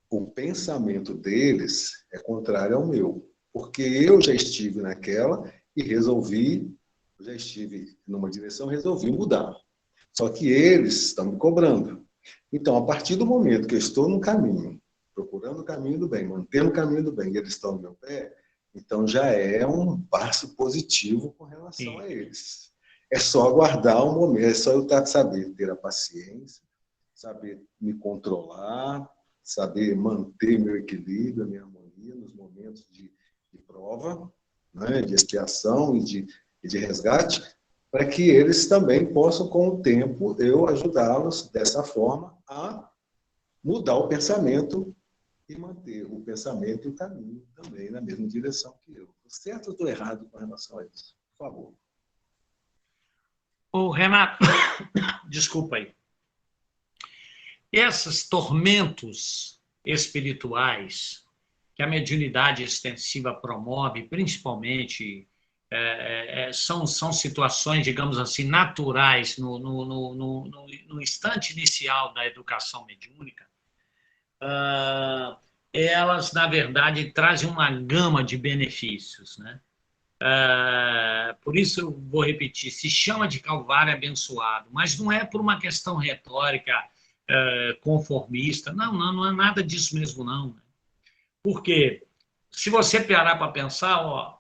o pensamento deles é contrário ao meu, porque eu já estive naquela e já estive numa direção, resolvi mudar. Só que eles estão me cobrando. Então, a partir do momento que eu estou no caminho, procurando o caminho do bem, mantendo o caminho do bem, e eles estão no meu pé, então já é um passo positivo com relação a eles. É só aguardar um momento, é só eu saber ter a paciência, saber me controlar, saber manter meu equilíbrio, a minha harmonia nos momentos de prova, né, de expiação e de resgate, para que eles também possam, com o tempo, eu ajudá-los dessa forma a mudar o pensamento e manter o pensamento e o caminho também na mesma direção que eu. Estou certo ou estou errado com relação a isso? Por favor. Ô, Renato, desculpa aí. Esses tormentos espirituais que a mediunidade extensiva promove, principalmente, são situações, digamos assim, naturais no instante inicial da educação mediúnica. Elas, na verdade, trazem uma gama de benefícios, né? Por isso eu vou repetir, se chama de Calvário abençoado, mas não é por uma questão retórica conformista, não é nada disso mesmo, não. Porque, se você parar para pensar,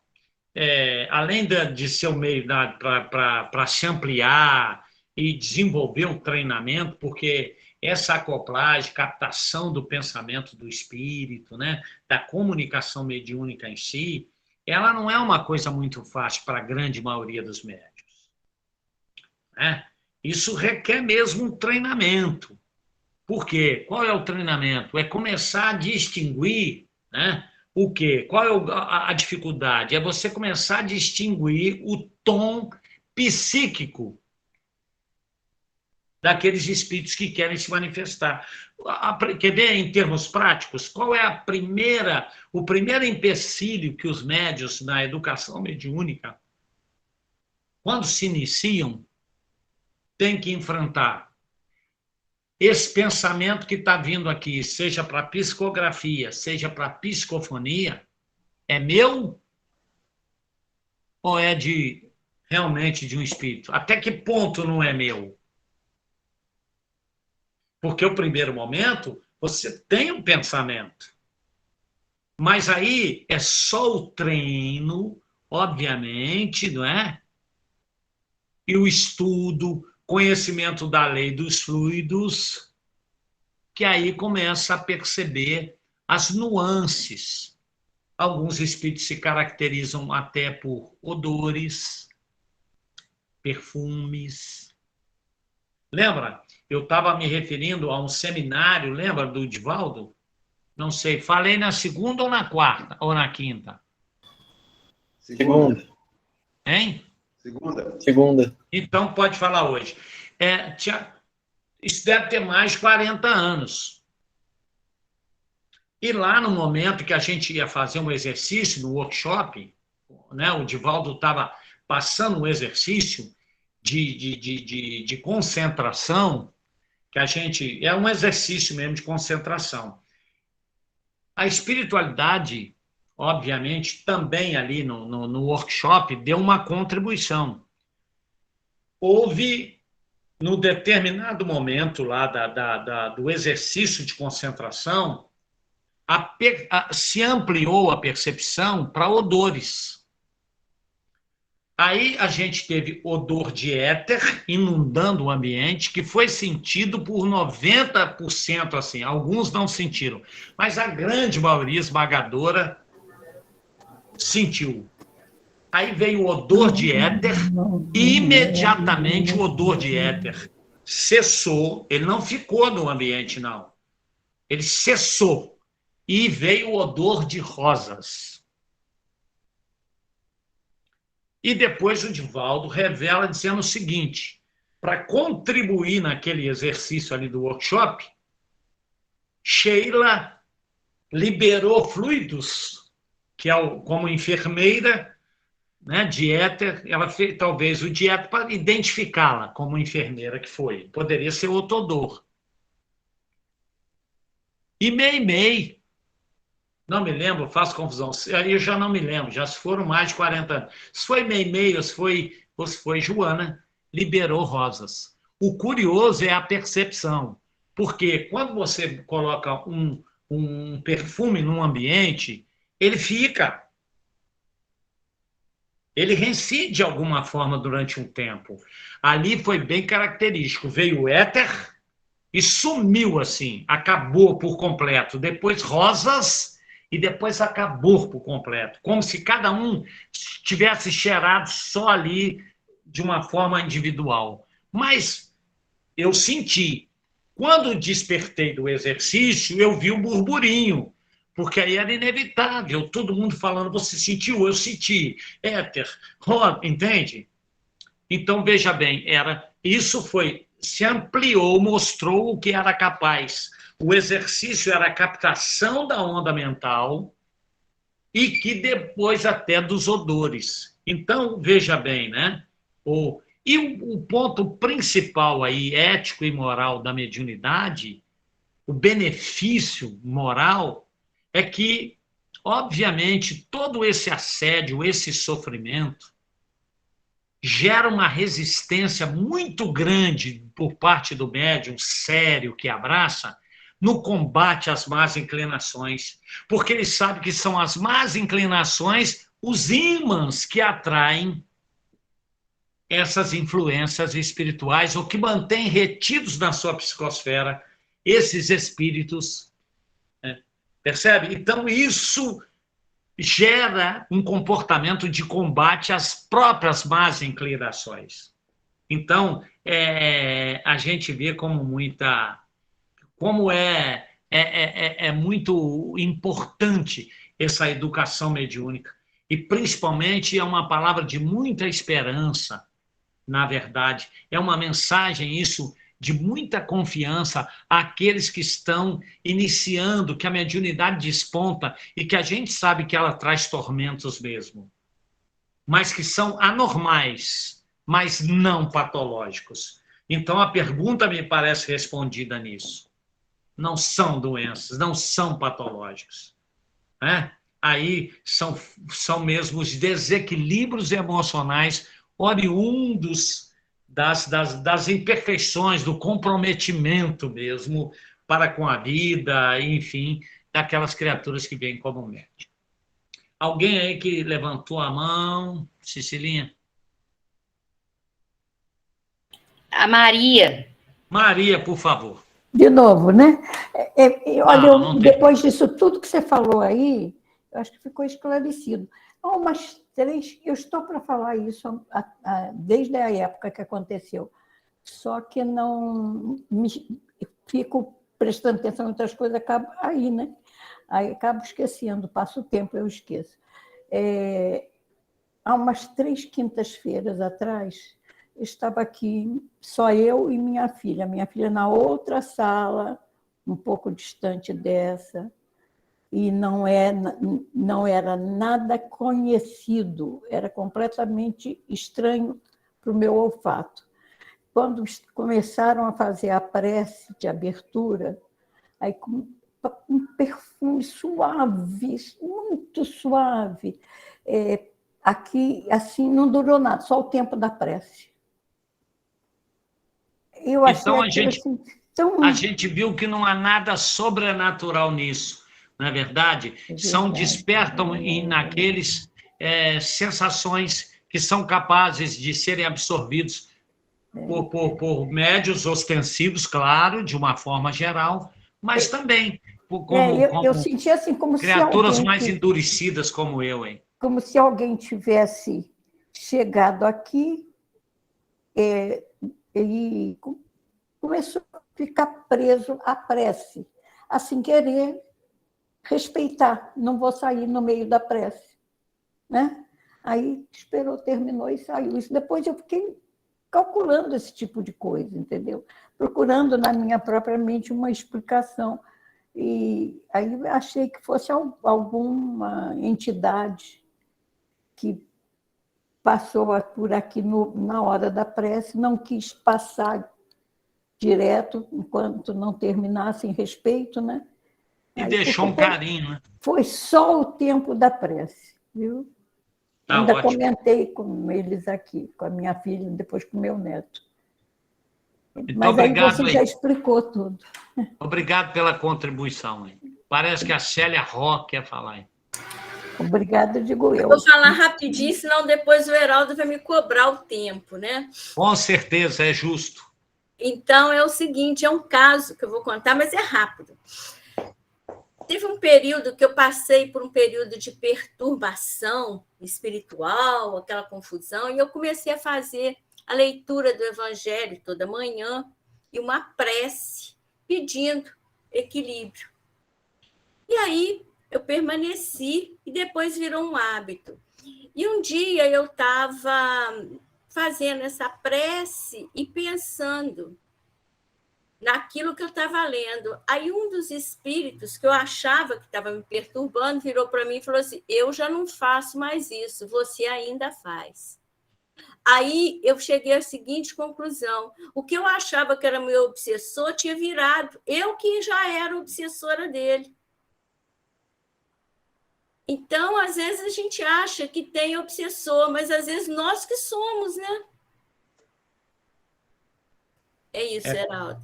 além de ser um meio para se ampliar e desenvolver um treinamento, porque essa acoplagem, captação do pensamento do espírito, né, da comunicação mediúnica em si, ela não é uma coisa muito fácil para a grande maioria dos médiuns, né? Isso requer mesmo um treinamento. Por quê? Qual é o treinamento? É começar a distinguir, né, o quê? Qual é a dificuldade? É você começar a distinguir o tom psíquico daqueles espíritos que querem se manifestar. Quer ver, em termos práticos, qual é o primeiro empecilho que os médiuns na educação mediúnica, quando se iniciam, têm que enfrentar? Esse pensamento que está vindo aqui, seja para psicografia, seja para psicofonia, é meu ou é realmente de um espírito? Até que ponto não é meu? Porque o primeiro momento, Você tem um pensamento. Mas aí é só o treino, obviamente, não é? E o estudo, conhecimento da lei dos fluidos, que aí começa a perceber as nuances. Alguns espíritos se caracterizam até por odores, perfumes. Lembra? Eu estava me referindo a um seminário, lembra do Divaldo? Não sei, falei na segunda ou na quarta, ou na quinta? Segunda. Hein? Segunda. Então, pode falar hoje. Isso deve ter mais de 40 anos. E lá no momento que a gente ia fazer um exercício no workshop, né, o Divaldo estava passando um exercício de concentração, que a gente... É um exercício mesmo de concentração. A espiritualidade, obviamente, também ali no workshop, deu uma contribuição. Houve, no determinado momento lá do exercício de concentração, se ampliou a percepção para odores. Aí a gente teve odor de éter inundando o ambiente, que foi sentido por 90%, assim, alguns não sentiram, mas a grande maioria esmagadora sentiu. Aí veio o odor de éter, e imediatamente o odor de éter cessou, ele não ficou no ambiente, não. Ele cessou, e veio o odor de rosas. E depois o Divaldo revela dizendo o seguinte, para contribuir naquele exercício ali do workshop, Sheila liberou fluidos, que como enfermeira, né, de éter, ela fez talvez o de éter para identificá-la como enfermeira que foi. Poderia ser outro odor. E Meimei, não me lembro, faço confusão. Aí eu já não me lembro, já se foram mais de 40 anos. Se foi Meimei ou se foi Joana, liberou rosas. O curioso é a percepção, porque quando você coloca um perfume num ambiente, ele fica. Ele reincide de alguma forma durante um tempo. Ali foi bem característico. Veio o éter e sumiu assim, acabou por completo. Depois rosas e depois acabou por completo. Como se cada um tivesse cheirado só ali de uma forma individual. Mas eu senti. Quando despertei do exercício, eu vi o burburinho, porque aí era inevitável, todo mundo falando, você sentiu? Eu senti. Éter, entende? Então, veja bem, isso se ampliou, mostrou o que era capaz. O exercício era a captação da onda mental e que depois até dos odores. Então, veja bem, né? E o ponto principal aí, ético e moral da mediunidade, o benefício moral, é que, obviamente, todo esse assédio, esse sofrimento, gera uma resistência muito grande por parte do médium sério que abraça no combate às más inclinações, porque ele sabe que são as más inclinações os ímãs que atraem essas influências espirituais ou que mantêm retidos na sua psicosfera esses espíritos, né? Percebe? Então, isso gera um comportamento de combate às próprias más inclinações. Então, a gente vê como é muito importante essa educação mediúnica. E, principalmente, é uma palavra de muita esperança, na verdade. É uma mensagem, isso, de muita confiança àqueles que estão iniciando, que a mediunidade desponta e que a gente sabe que ela traz tormentos mesmo, mas que são anormais, mas não patológicos. Então, a pergunta me parece respondida nisso. Não são doenças, não são patológicos, né? Aí são mesmo os desequilíbrios emocionais oriundos das imperfeições, do comprometimento mesmo para com a vida, enfim, daquelas criaturas que vêm como médium. Alguém aí que levantou a mão? Cecilinha? A Maria. Maria, por favor. De novo, né? Olha, não depois disso tudo que você falou aí, eu acho que ficou esclarecido. Há umas 3, eu estou para falar isso desde a época que aconteceu, só que não fico prestando atenção em outras coisas, acabo aí, né? Aí acabo esquecendo, passo o tempo, eu esqueço. Há umas 3 quintas-feiras atrás, estava aqui só eu e minha filha na outra sala, um pouco distante dessa, e não era nada conhecido, era completamente estranho para o meu olfato. Quando começaram a fazer a prece de abertura, aí com um perfume suave, muito suave, aqui, assim, não durou nada, só o tempo da prece. Eu achei então, a gente viu que não há nada sobrenatural nisso, não é verdade? Despertam naqueles sensações que são capazes de serem absorvidos por médios ostensivos, claro, de uma forma geral, mas também eu senti assim como criaturas mais endurecidas como eu, hein? Como se alguém tivesse chegado aqui e começou a ficar preso à prece, assim, querer respeitar, não vou sair no meio da prece, né? Aí esperou, terminou e saiu. Isso depois eu fiquei calculando esse tipo de coisa, entendeu? Procurando na minha própria mente uma explicação. E aí eu achei que fosse alguma entidade que passou por aqui na hora da prece, não quis passar direto, enquanto não terminasse em respeito, né? E aí, deixou um carinho, né? Foi só o tempo da prece, viu? Ainda ótimo. Comentei com eles aqui, com a minha filha, depois com o meu neto. Então, mas obrigado, aí você já explicou tudo. Obrigado pela contribuição. Hein? Parece que a Célia Roque quer falar. Hein? Obrigada, digo eu. Vou falar rapidinho, senão depois o Heraldo vai me cobrar o tempo, né? Com certeza, é justo. Então, é o seguinte, é um caso que eu vou contar, mas é rápido. Teve um período que eu passei por um período de perturbação espiritual, aquela confusão, e eu comecei a fazer a leitura do Evangelho toda manhã e uma prece pedindo equilíbrio. E aí eu permaneci e depois virou um hábito. E um dia eu estava fazendo essa prece e pensando naquilo que eu estava lendo. Aí um dos espíritos que eu achava que estava me perturbando virou para mim e falou assim: eu já não faço mais isso, você ainda faz. Aí eu cheguei à seguinte conclusão: o que eu achava que era meu obsessor tinha virado eu que já era obsessora dele. Então, às vezes a gente acha que tem obsessor, mas às vezes nós que somos, né? É isso, Heraldo.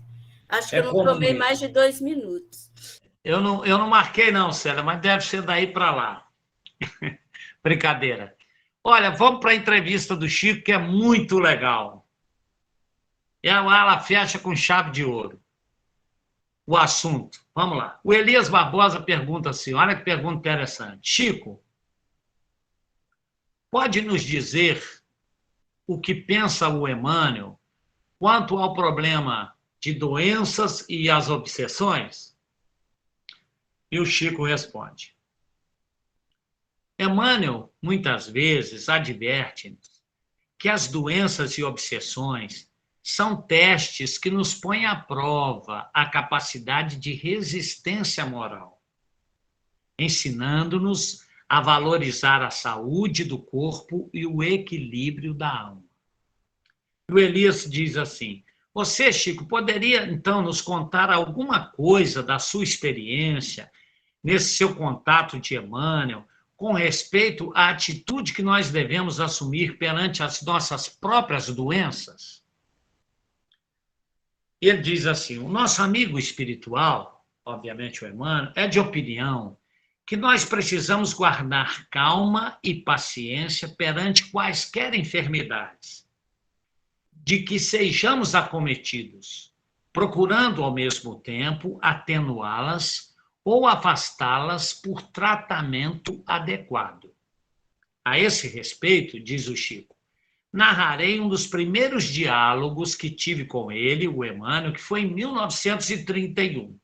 Acho que eu não tomei mais de 2 minutos. Eu não marquei não, Célia, mas deve ser daí para lá. Brincadeira. Olha, vamos para a entrevista do Chico, que é muito legal. E ela fecha com chave de ouro o assunto. Vamos lá. O Elias Barbosa pergunta assim, olha que pergunta interessante. Chico, pode nos dizer o que pensa o Emmanuel quanto ao problema de doenças e as obsessões? E o Chico responde. Emmanuel, muitas vezes, adverte-nos que as doenças e obsessões são testes que nos põem à prova a capacidade de resistência moral, ensinando-nos a valorizar a saúde do corpo e o equilíbrio da alma. O Elias diz assim, você, Chico, poderia, então, nos contar alguma coisa da sua experiência nesse seu contato de Emmanuel, com respeito à atitude que nós devemos assumir perante as nossas próprias doenças? Ele diz assim: o nosso amigo espiritual, obviamente o Emmanuel, é de opinião que nós precisamos guardar calma e paciência perante quaisquer enfermidades, de que sejamos acometidos, procurando ao mesmo tempo atenuá-las ou afastá-las por tratamento adequado. A esse respeito, diz o Chico, narrarei um dos primeiros diálogos que tive com ele, o Emmanuel, que foi em 1931.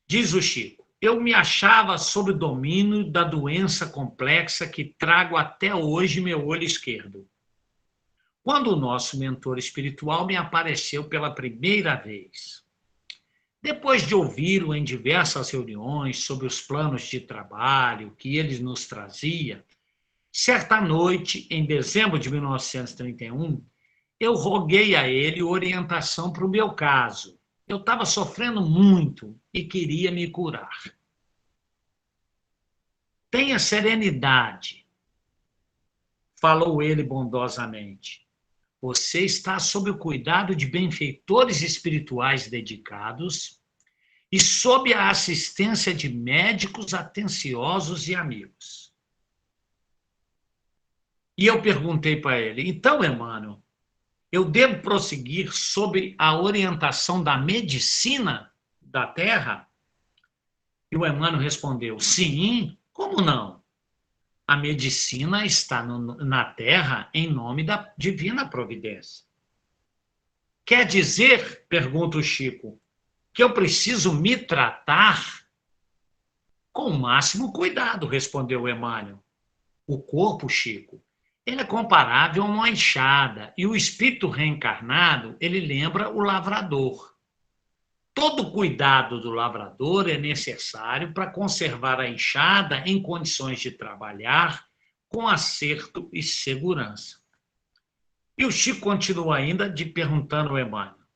Diz o Chico: eu me achava sob domínio da doença complexa que trago até hoje meu olho esquerdo, quando o nosso mentor espiritual me apareceu pela primeira vez. Depois de ouvi-lo em diversas reuniões sobre os planos de trabalho que ele nos trazia, certa noite, em dezembro de 1931, eu roguei a ele orientação para o meu caso. Eu estava sofrendo muito e queria me curar. Tenha serenidade, falou ele bondosamente. Você está sob o cuidado de benfeitores espirituais dedicados e sob a assistência de médicos atenciosos e amigos. E eu perguntei para ele: então, Emmanuel, eu devo prosseguir sob a orientação da medicina da Terra? E o Emmanuel respondeu: sim, como não? A medicina está na Terra em nome da divina providência. Quer dizer, pergunta o Chico, que eu preciso me tratar? Com o máximo cuidado, respondeu o Emmanuel. O corpo, Chico, ele é comparável a uma enxada, e o espírito reencarnado, ele lembra o lavrador. Todo cuidado do lavrador é necessário para conservar a enxada em condições de trabalhar com acerto e segurança. E o Chico continua ainda perguntando ao Emmanuel: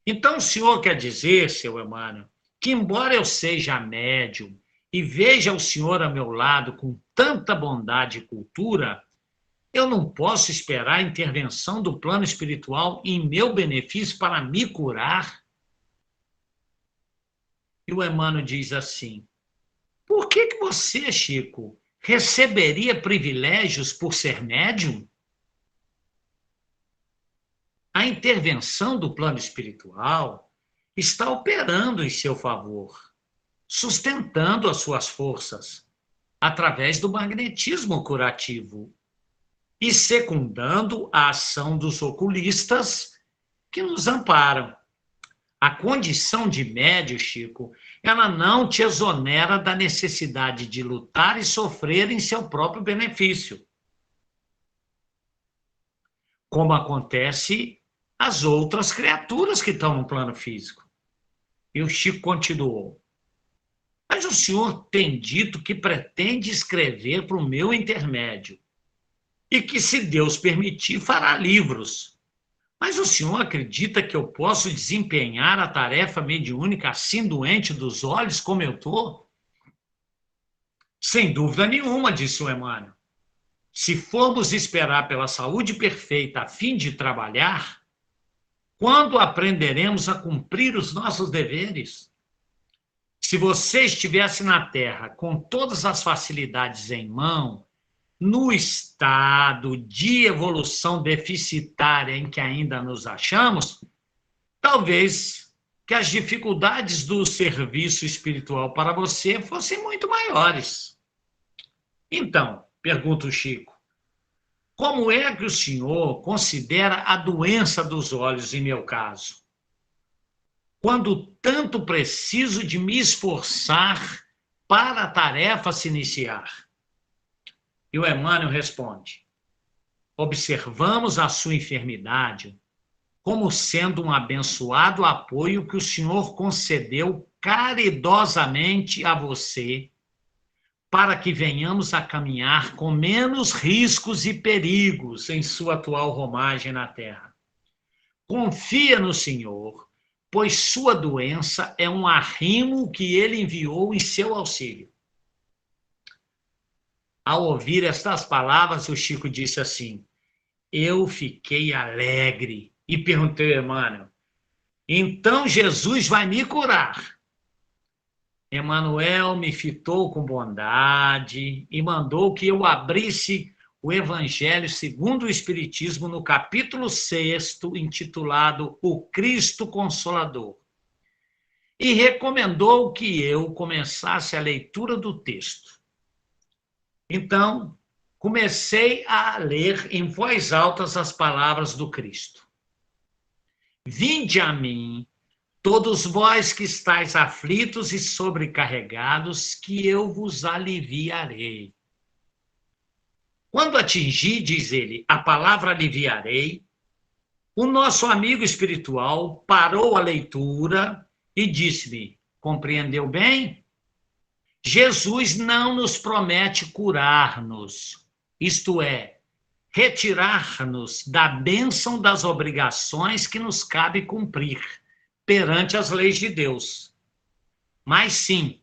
então o senhor quer dizer, seu Emmanuel, que embora eu seja médium e veja o senhor a meu lado com tanta bondade e cultura, eu não posso esperar a intervenção do plano espiritual em meu benefício para me curar? E o Emmanuel diz assim: por que você, Chico, receberia privilégios por ser médium? A intervenção do plano espiritual está operando em seu favor, sustentando as suas forças através do magnetismo curativo e secundando a ação dos oculistas que nos amparam. A condição de médio, Chico, ela não te exonera da necessidade de lutar e sofrer em seu próprio benefício, como acontece às outras criaturas que estão no plano físico. E o Chico continuou: mas o senhor tem dito que pretende escrever para o meu intermédio e que, se Deus permitir, fará livros. Mas o senhor acredita que eu posso desempenhar a tarefa mediúnica assim doente dos olhos como eu estou? Sem dúvida nenhuma, disse o Emmanuel. Se formos esperar pela saúde perfeita a fim de trabalhar, quando aprenderemos a cumprir os nossos deveres? Se você estivesse na Terra com todas as facilidades em mão, no estado de evolução deficitária em que ainda nos achamos, talvez que as dificuldades do serviço espiritual para você fossem muito maiores. Então, pergunta o Chico, como é que o senhor considera a doença dos olhos em meu caso? Quando tanto preciso de me esforçar para a tarefa se iniciar? E o Emmanuel responde: observamos a sua enfermidade como sendo um abençoado apoio que o Senhor concedeu caridosamente a você, para que venhamos a caminhar com menos riscos e perigos em sua atual romagem na Terra. Confia no Senhor, pois sua doença é um arrimo que ele enviou em seu auxílio. Ao ouvir estas palavras, o Chico disse assim: eu fiquei alegre e perguntei ao Emmanuel: Então Jesus vai me curar. Emanuel me fitou com bondade e mandou que eu abrisse o Evangelho segundo o Espiritismo no capítulo 6, intitulado O Cristo Consolador. E recomendou que eu começasse a leitura do texto. Então, comecei a ler em voz alta as palavras do Cristo. Vinde a mim, todos vós que estáis aflitos e sobrecarregados, que eu vos aliviarei. Quando atingi, diz ele, a palavra aliviarei, o nosso amigo espiritual parou a leitura e disse-me, compreendeu bem? Jesus não nos promete curar-nos, isto é, retirar-nos da bênção das obrigações que nos cabe cumprir perante as leis de Deus. Mas sim,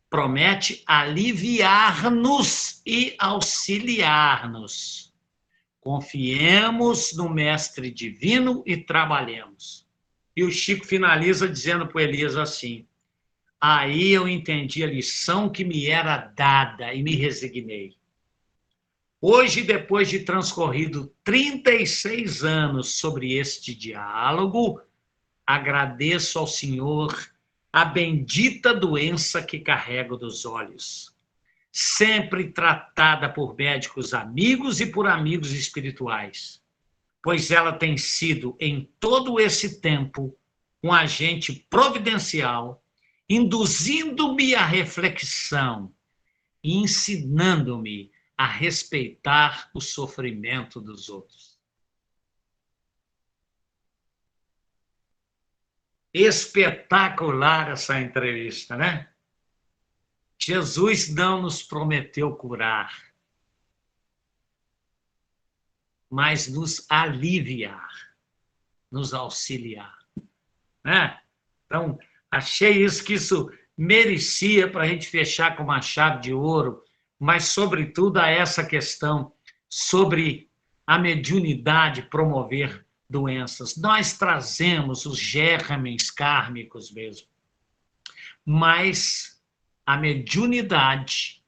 promete aliviar-nos e auxiliar-nos. Confiemos no Mestre Divino e trabalhemos. E o Chico finaliza dizendo para o Elias assim, aí eu entendi a lição que me era dada e me resignei. Hoje, depois de transcorrido 36 anos sobre este diálogo, agradeço ao Senhor a bendita doença que carrego dos olhos, sempre tratada por médicos amigos e por amigos espirituais, pois ela tem sido, em todo esse tempo, um agente providencial, induzindo-me à reflexão e ensinando-me a respeitar o sofrimento dos outros. Espetacular essa entrevista, né? Jesus não nos prometeu curar, mas nos aliviar, nos auxiliar, né? Então, achei que isso merecia para a gente fechar com uma chave de ouro, mas, sobretudo, a essa questão sobre a mediunidade promover doenças. Nós trazemos os germes kármicos mesmo, mas a mediunidade,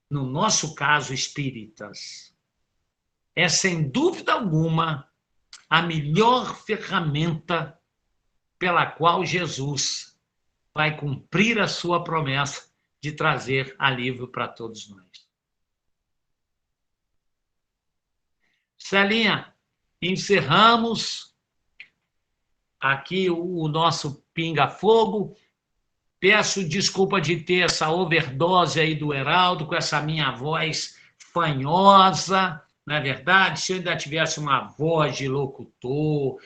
no nosso caso espíritas, é sem dúvida alguma a melhor ferramenta pela qual Jesus vai cumprir a sua promessa de trazer alívio para todos nós. Celinha, encerramos aqui o nosso pinga-fogo. Peço desculpa de ter essa overdose aí do Heraldo, com essa minha voz fanhosa, não é verdade? Se eu ainda tivesse uma voz de locutor,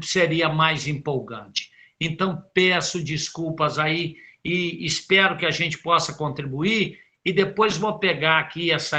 seria mais empolgante. Então, peço desculpas aí e espero que a gente possa contribuir, e depois vou pegar aqui essa